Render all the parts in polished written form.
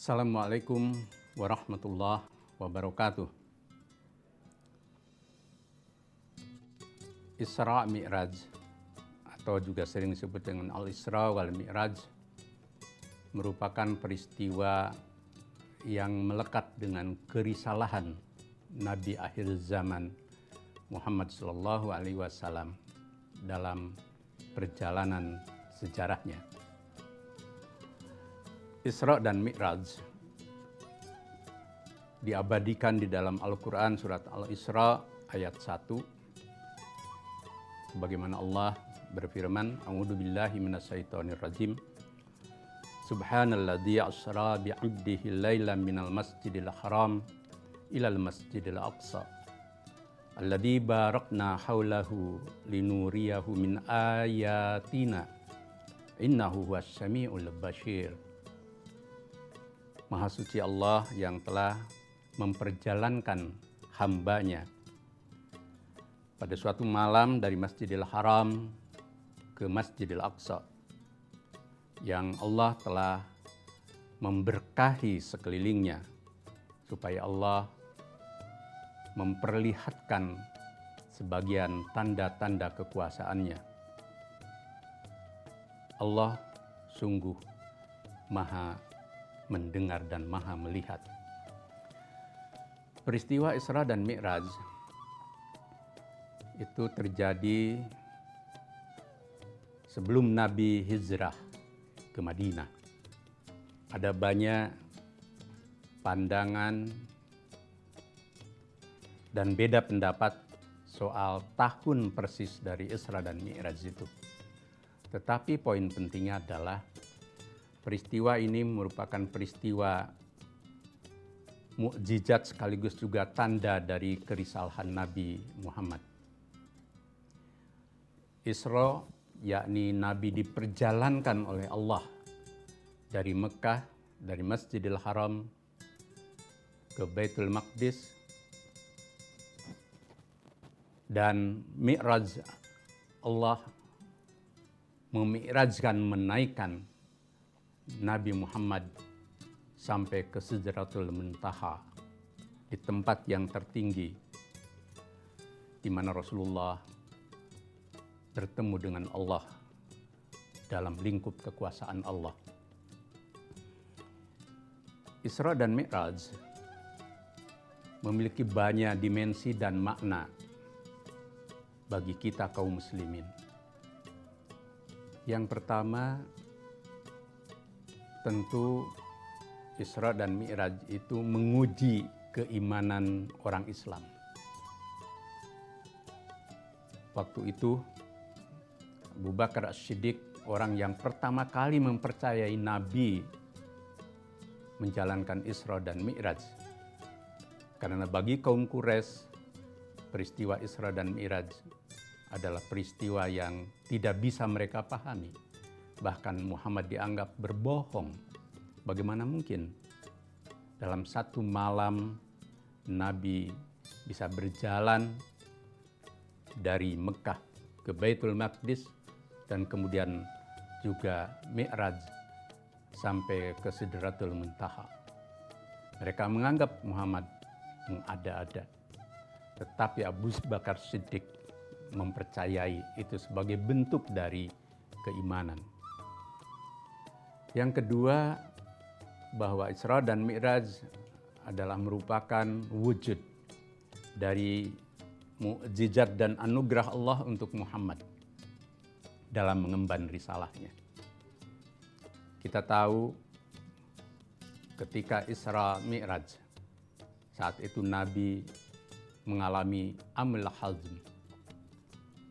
Assalamualaikum warahmatullahi wabarakatuh. Isra Mi'raj atau juga sering disebut dengan Al-Isra wal Mi'raj merupakan peristiwa yang melekat dengan kerisalahan Nabi akhir zaman Muhammad SAW dalam perjalanan sejarahnya. Isra dan Mi'raj diabadikan di dalam Al-Quran surat Al-Isra ayat 1. Sebagaimana Allah berfirman, A'udzu billahi minasyaitonir rajim. Subhanalladzi asra bi'abdihi lailan minal masjidil haram ilal masjidil aqsa alladzi barakna haulahu linuriyahu min ayatina innahu huwas samiul basir. Maha suci Allah yang telah memperjalankan hambanya pada suatu malam dari Masjidil Haram ke Masjidil Aqsa yang Allah telah memberkahi sekelilingnya supaya Allah memperlihatkan sebagian tanda-tanda kekuasaannya. Allah sungguh maha mendengar dan maha melihat. Peristiwa Isra dan Mi'raj itu terjadi sebelum Nabi hijrah ke Madinah. Ada banyak pandangan dan beda pendapat soal tahun persis dari Isra dan Mi'raj itu. Tetapi poin pentingnya adalah peristiwa ini merupakan peristiwa mukjizat sekaligus juga tanda dari kerisalahan Nabi Muhammad. Isra, yakni Nabi diperjalankan oleh Allah dari Mekah, dari Masjidil Haram ke Baitul Maqdis, dan Mi'raj, Allah memi'rajkan, menaikkan Nabi Muhammad sampai ke Sidratul Muntaha, di tempat yang tertinggi di mana Rasulullah bertemu dengan Allah dalam lingkup kekuasaan Allah. Isra dan Mi'raj memiliki banyak dimensi dan makna bagi kita kaum muslimin. Yang pertama, tentu Isra dan Mi'raj itu menguji keimanan orang Islam. Waktu itu Abu Bakar As-Siddiq, orang yang pertama kali mempercayai Nabi, menjalankan Isra dan Mi'raj. Karena bagi kaum Quraisy, peristiwa Isra dan Mi'raj adalah peristiwa yang tidak bisa mereka pahami. Bahkan Muhammad dianggap berbohong. Bagaimana mungkin dalam satu malam Nabi bisa berjalan dari Mekah ke Baitul Maqdis dan kemudian juga Mi'raj sampai ke Sidratul Muntaha. Mereka menganggap Muhammad mengada-ada. Tetapi Abu Bakar Siddiq mempercayai itu sebagai bentuk dari keimanan. Yang kedua, bahwa Isra dan Mi'raj adalah merupakan wujud dari mukjizat dan anugerah Allah untuk Muhammad dalam mengemban risalahnya. Kita tahu ketika Isra Mi'raj, saat itu Nabi mengalami amul hazm,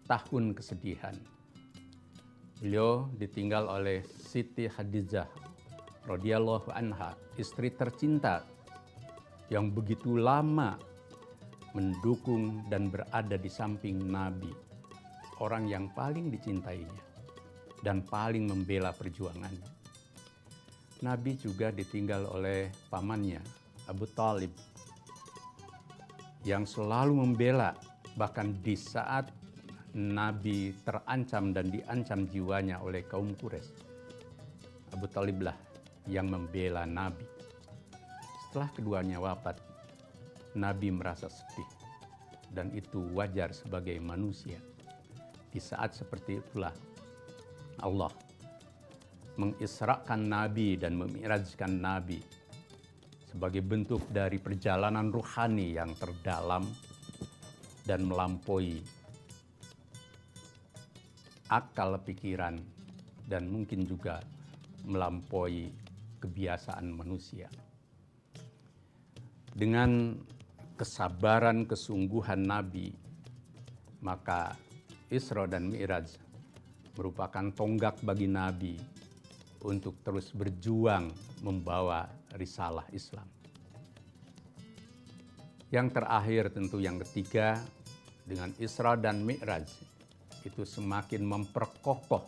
tahun kesedihan. Beliau ditinggal oleh Siti Khadijah radhiyallahu anha, istri tercinta yang begitu lama mendukung dan berada di samping Nabi, orang yang paling dicintainya dan paling membela perjuangannya. Nabi juga ditinggal oleh pamannya Abu Thalib yang selalu membela, bahkan di saat Nabi terancam dan diancam jiwanya oleh kaum Quraisy. Abu Thaliblah yang membela Nabi. setelah keduanya wafat, Nabi merasa sedih. Dan itu wajar sebagai manusia. Di saat seperti itulah Allah mengisrakan Nabi dan memi'rajkan Nabi sebagai bentuk dari perjalanan ruhani yang terdalam dan melampaui akal pikiran dan mungkin juga melampaui kebiasaan manusia. Dengan kesabaran, kesungguhan Nabi, maka Isra dan Mi'raj merupakan tonggak bagi Nabi untuk terus berjuang membawa risalah Islam. Yang terakhir tentu yang ketiga, dengan Isra dan Mi'raj itu semakin memperkokoh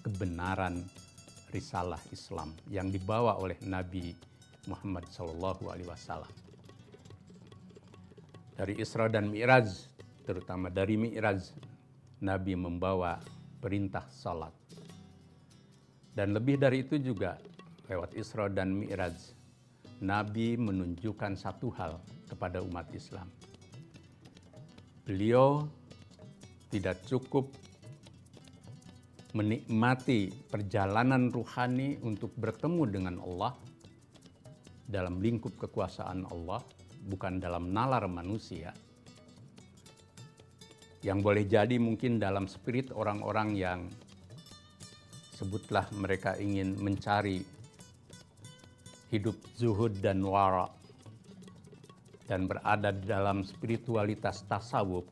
kebenaran risalah Islam yang dibawa oleh Nabi Muhammad SAW. Dari Isra dan Mi'raj, terutama dari Mi'raj, Nabi membawa perintah salat. Dan lebih dari itu juga, lewat Isra dan Mi'raj, Nabi menunjukkan satu hal kepada umat Islam. Beliau tidak cukup menikmati perjalanan ruhani untuk bertemu dengan Allah dalam lingkup kekuasaan Allah, bukan dalam nalar manusia. Yang boleh jadi mungkin dalam spirit orang-orang yang sebutlah mereka ingin mencari hidup zuhud dan wara dan berada dalam spiritualitas tasawuf,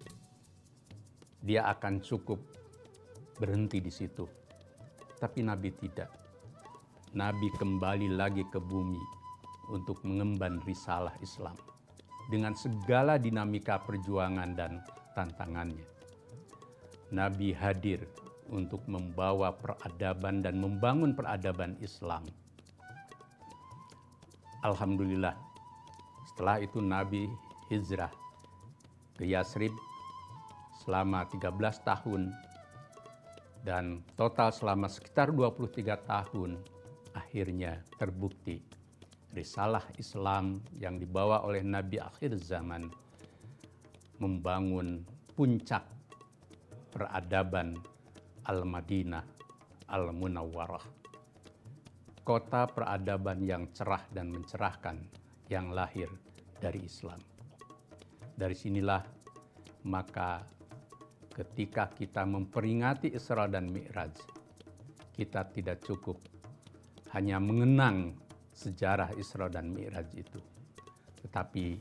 dia akan cukup berhenti di situ. Tapi Nabi tidak. Nabi kembali lagi ke bumi untuk mengemban risalah Islam dengan segala dinamika perjuangan dan tantangannya. Nabi hadir untuk membawa peradaban dan membangun peradaban Islam. Alhamdulillah, setelah itu Nabi hijrah ke Yasrib selama 13 tahun dan total selama sekitar 23 tahun akhirnya terbukti risalah Islam yang dibawa oleh Nabi akhir zaman membangun puncak peradaban Al-Madinah Al-Munawwarah, kota peradaban yang cerah dan mencerahkan yang lahir dari Islam. Dari sinilah maka ketika kita memperingati Isra dan Mi'raj, kita tidak cukup hanya mengenang sejarah Isra dan Mi'raj itu, tetapi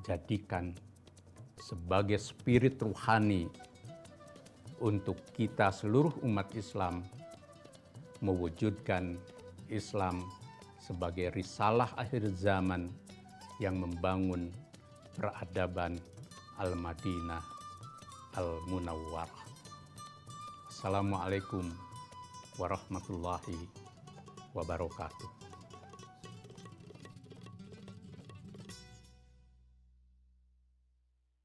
jadikan sebagai spirit ruhani untuk kita seluruh umat Islam mewujudkan Islam sebagai risalah akhir zaman yang membangun peradaban Al-Madinah Al-Munawwarah. Assalamualaikum warahmatullahi wabarakatuh.